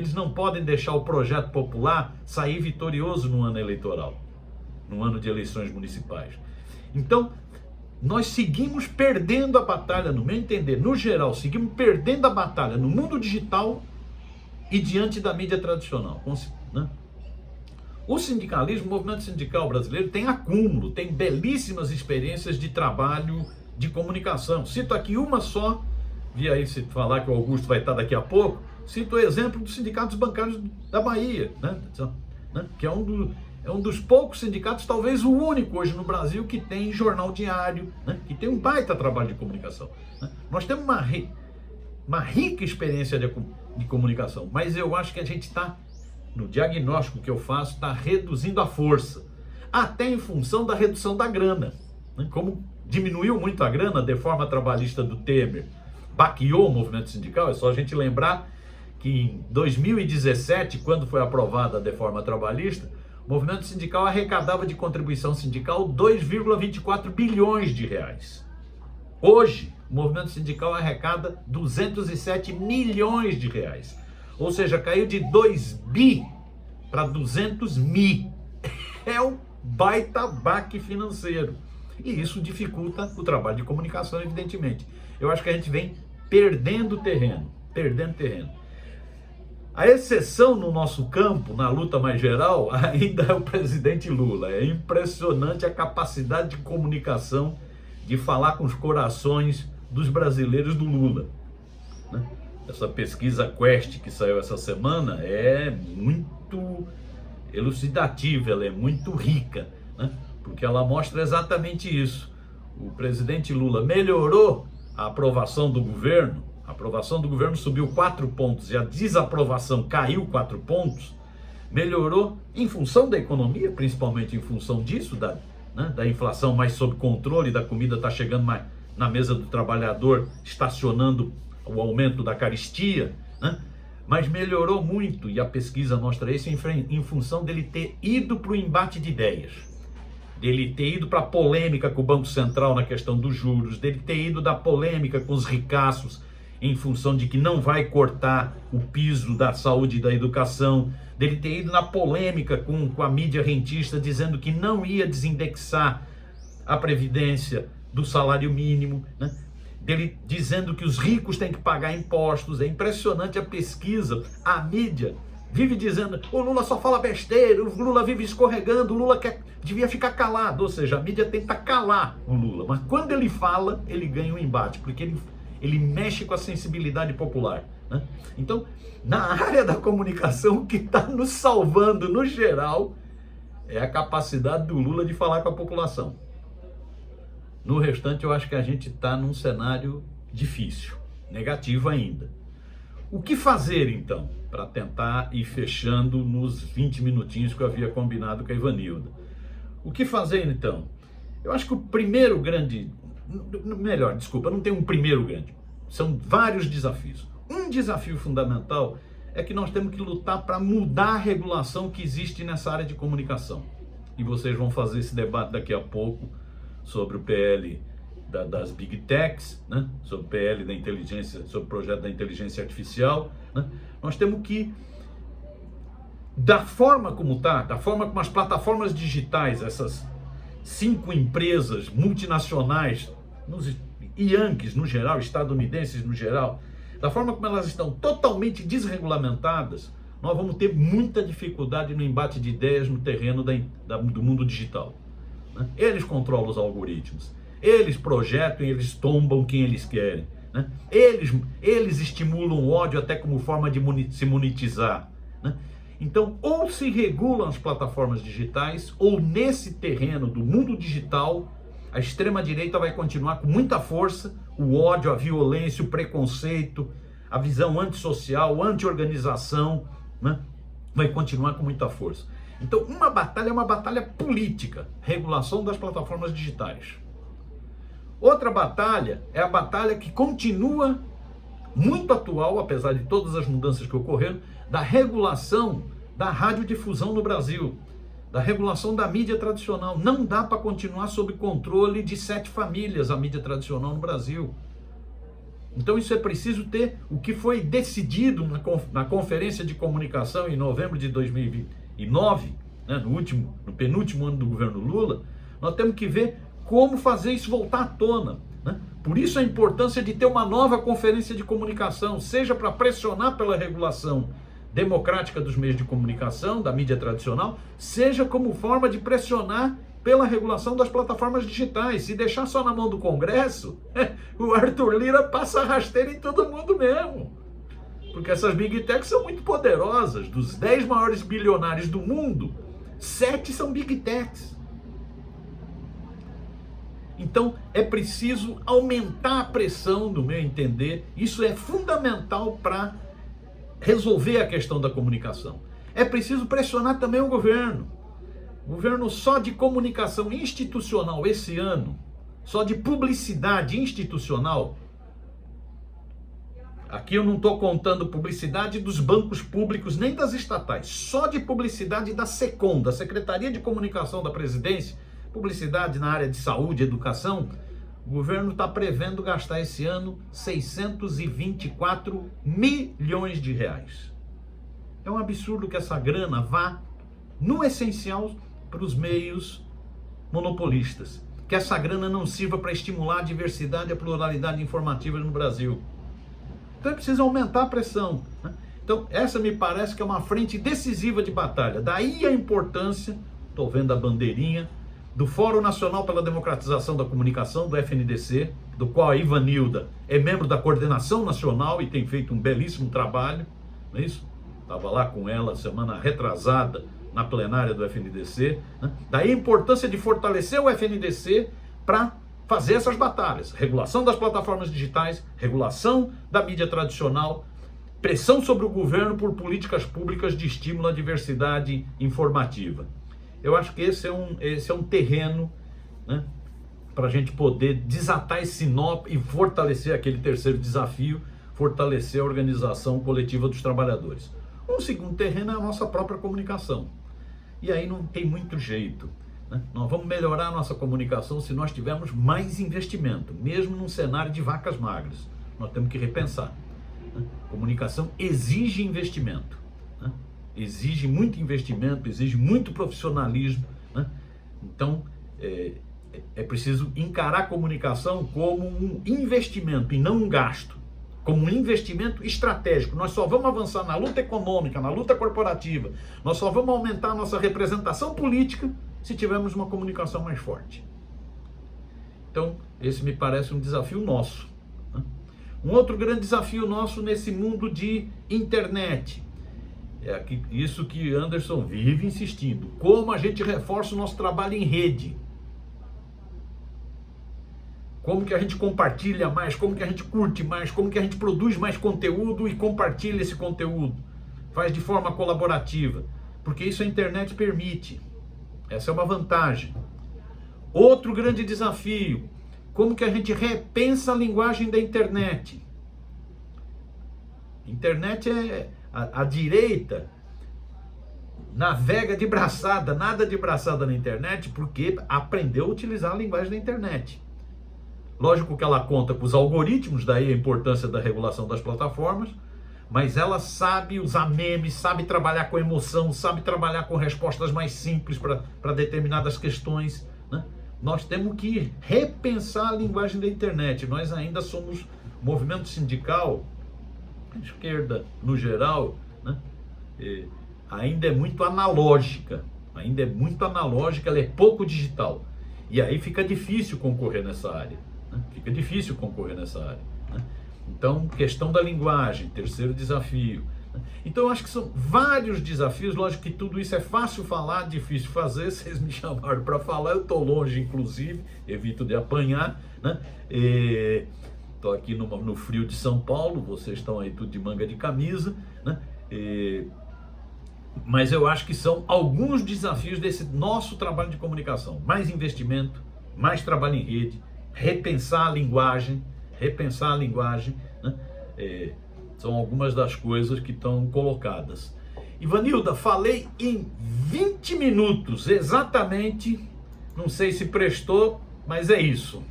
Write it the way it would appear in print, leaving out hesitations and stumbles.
Eles não podem deixar o projeto popular sair vitorioso no ano eleitoral, no ano de eleições municipais. Então, nós seguimos perdendo a batalha, no meu entender, no geral, seguimos perdendo a batalha no mundo digital e diante da mídia tradicional, né? O sindicalismo, o movimento sindical brasileiro tem acúmulo, tem belíssimas experiências de trabalho de comunicação. Cito aqui uma só, vi aí se falar que o Augusto vai estar daqui a pouco, cito o exemplo dos sindicatos bancários da Bahia, né? Que é um dos poucos sindicatos, talvez o único hoje no Brasil, que tem jornal diário, né? Que tem um baita trabalho de comunicação, né? Nós temos uma rica experiência de comunicação, mas eu acho que a gente está, no diagnóstico que eu faço, está reduzindo a força, até em função da redução da grana, né? Como diminuiu muito a grana, a reforma trabalhista do Temer baqueou o movimento sindical. É só a gente lembrar que em 2017, quando foi aprovada a reforma trabalhista, o movimento sindical arrecadava de contribuição sindical 2,24 bilhões de reais. Hoje, o movimento sindical arrecada 207 milhões de reais. Ou seja, caiu de 2 bi para 200 mi. É um baita baque financeiro. E isso dificulta o trabalho de comunicação, evidentemente. Eu acho que a gente vem perdendo terreno. A exceção no nosso campo, na luta mais geral, ainda é o presidente Lula. É impressionante a capacidade de comunicação, de falar com os corações dos brasileiros do Lula, né? Essa pesquisa Quest que saiu essa semana é muito elucidativa, ela é muito rica, né? Porque ela mostra exatamente isso. O presidente Lula melhorou a aprovação do governo. A aprovação do governo subiu 4 pontos e a desaprovação caiu 4 pontos. Melhorou em função da economia, principalmente em função disso, da inflação mais sob controle, da comida está chegando mais na mesa do trabalhador, estacionando o aumento da carestia, né? Mas melhorou muito, e a pesquisa mostra isso, em função dele ter ido para o embate de ideias, dele ter ido para a polêmica com o Banco Central na questão dos juros, dele ter ido da polêmica com os ricaços, em função de que não vai cortar o piso da saúde e da educação, dele ter ido na polêmica com a mídia rentista, dizendo que não ia desindexar a previdência do salário mínimo, né? Dele dizendo que os ricos têm que pagar impostos. É impressionante a pesquisa. A mídia vive dizendo: o Lula só fala besteira, o Lula vive escorregando, o Lula devia ficar calado. Ou seja, a mídia tenta calar o Lula, mas quando ele fala, ele ganha um embate, porque ele mexe com a sensibilidade popular, né? Então, na área da comunicação, o que está nos salvando, no geral, é a capacidade do Lula de falar com a população. No restante, eu acho que a gente está num cenário difícil, negativo ainda. O que fazer, então, para tentar ir fechando nos 20 minutinhos que eu havia combinado com a Ivanilda? O que fazer, então? Eu acho que o primeiro grande... Melhor, desculpa, não tem um primeiro grande. São vários desafios. Um desafio fundamental é que nós temos que lutar para mudar a regulação que existe nessa área de comunicação. E vocês vão fazer esse debate daqui a pouco sobre o PL das Big Techs, né? Sobre o PL da inteligência, sobre o projeto da inteligência artificial, né? Nós temos que, da forma como está, da forma como as plataformas digitais, essas 5 empresas multinacionais, Yankees no geral, estadunidenses no geral, da forma como elas estão totalmente desregulamentadas, nós vamos ter muita dificuldade no embate de ideias no terreno do mundo digital, né? Eles controlam os algoritmos, eles projetam e eles tombam quem eles querem, né? Eles estimulam o ódio até como forma de se monetizar, né? Então, ou se regulam as plataformas digitais, ou nesse terreno do mundo digital, a extrema-direita vai continuar com muita força, o ódio, a violência, o preconceito, a visão antissocial, anti-organização, né? Vai continuar com muita força. Então, uma batalha é uma batalha política, regulação das plataformas digitais. Outra batalha é a batalha que continua muito atual, apesar de todas as mudanças que ocorreram, da regulação da radiodifusão no Brasil, da regulação da mídia tradicional. Não dá para continuar sob controle de 7 famílias a mídia tradicional no Brasil. Então isso é preciso ter o que foi decidido na Conferência de Comunicação em novembro de 2009, né, no penúltimo ano do governo Lula. Nós temos que ver como fazer isso voltar à tona, né? Por isso a importância de ter uma nova conferência de comunicação, seja para pressionar pela regulação democrática dos meios de comunicação, da mídia tradicional, seja como forma de pressionar pela regulação das plataformas digitais. Se deixar só na mão do Congresso, o Arthur Lira passa rasteira em todo mundo mesmo. Porque essas Big Techs são muito poderosas. Dos 10 maiores bilionários do mundo, 7 são Big Techs. Então é preciso aumentar a pressão, no meu entender. Isso é fundamental para resolver a questão da comunicação. É preciso pressionar também o governo. O governo só de comunicação institucional esse ano, só de publicidade institucional, aqui eu não estou contando publicidade dos bancos públicos nem das estatais, só de publicidade da SECOM, da Secretaria de Comunicação da Presidência, publicidade na área de saúde e educação, o governo está prevendo gastar esse ano 624 milhões de reais. É um absurdo que essa grana vá, no essencial, para os meios monopolistas. Que essa grana não sirva para estimular a diversidade e a pluralidade informativa no Brasil. Então é preciso aumentar a pressão, né? Então essa me parece que é uma frente decisiva de batalha. Daí a importância, estou vendo a bandeirinha, do Fórum Nacional pela Democratização da Comunicação, do FNDC, do qual a Ivanilda é membro da coordenação nacional e tem feito um belíssimo trabalho, não é isso? Estava lá com ela semana retrasada na plenária do FNDC, né? Daí a importância de fortalecer o FNDC para fazer essas batalhas. Regulação das plataformas digitais, regulação da mídia tradicional, pressão sobre o governo por políticas públicas de estímulo à diversidade informativa. Eu acho que esse é um terreno, né, para a gente poder desatar esse nó e fortalecer aquele terceiro desafio, fortalecer a organização coletiva dos trabalhadores. Um segundo terreno é a nossa própria comunicação. E aí não tem muito jeito, né? Nós vamos melhorar a nossa comunicação se nós tivermos mais investimento, mesmo num cenário de vacas magras. Nós temos que repensar, né? Comunicação exige investimento, né? Exige muito investimento, exige muito profissionalismo, né? Então é preciso encarar a comunicação como um investimento e não um gasto. Como um investimento estratégico. Nós só vamos avançar na luta econômica, na luta corporativa, nós só vamos aumentar a nossa representação política se tivermos uma comunicação mais forte. Então, esse me parece um desafio nosso, né? Um outro grande desafio nosso nesse mundo de internet, isso que Anderson vive insistindo, como a gente reforça o nosso trabalho em rede. Como que a gente compartilha mais, como que a gente curte mais, como que a gente produz mais conteúdo e compartilha esse conteúdo. Faz de forma colaborativa, porque isso a internet permite. Essa é uma vantagem. Outro grande desafio, como que a gente repensa a linguagem da internet. Internet a direita navega de braçada, nada de braçada na internet, porque aprendeu a utilizar a linguagem da internet. Lógico que ela conta com os algoritmos, daí a importância da regulação das plataformas, mas ela sabe usar memes, sabe trabalhar com emoção, sabe trabalhar com respostas mais simples para determinadas questões, né? Nós temos que repensar a linguagem da internet. Nós ainda somos movimento sindical, a esquerda no geral, né? Ainda é muito analógica, ela é pouco digital. E aí fica difícil concorrer nessa área. Fica difícil concorrer nessa área, né? Então, questão da linguagem, terceiro desafio, né? Então, eu acho que são vários desafios. Lógico que tudo isso é fácil falar, difícil fazer. Vocês me chamaram para falar, eu estou longe, inclusive, evito de apanhar, né? Estou aqui no frio de São Paulo, vocês estão aí tudo de manga de camisa, né? Mas eu acho que são alguns desafios desse nosso trabalho de comunicação. Mais investimento, mais trabalho em rede, repensar a linguagem, né? São algumas das coisas que estão colocadas. Ivanilda, falei em 20 minutos, exatamente, não sei se prestou, mas é isso.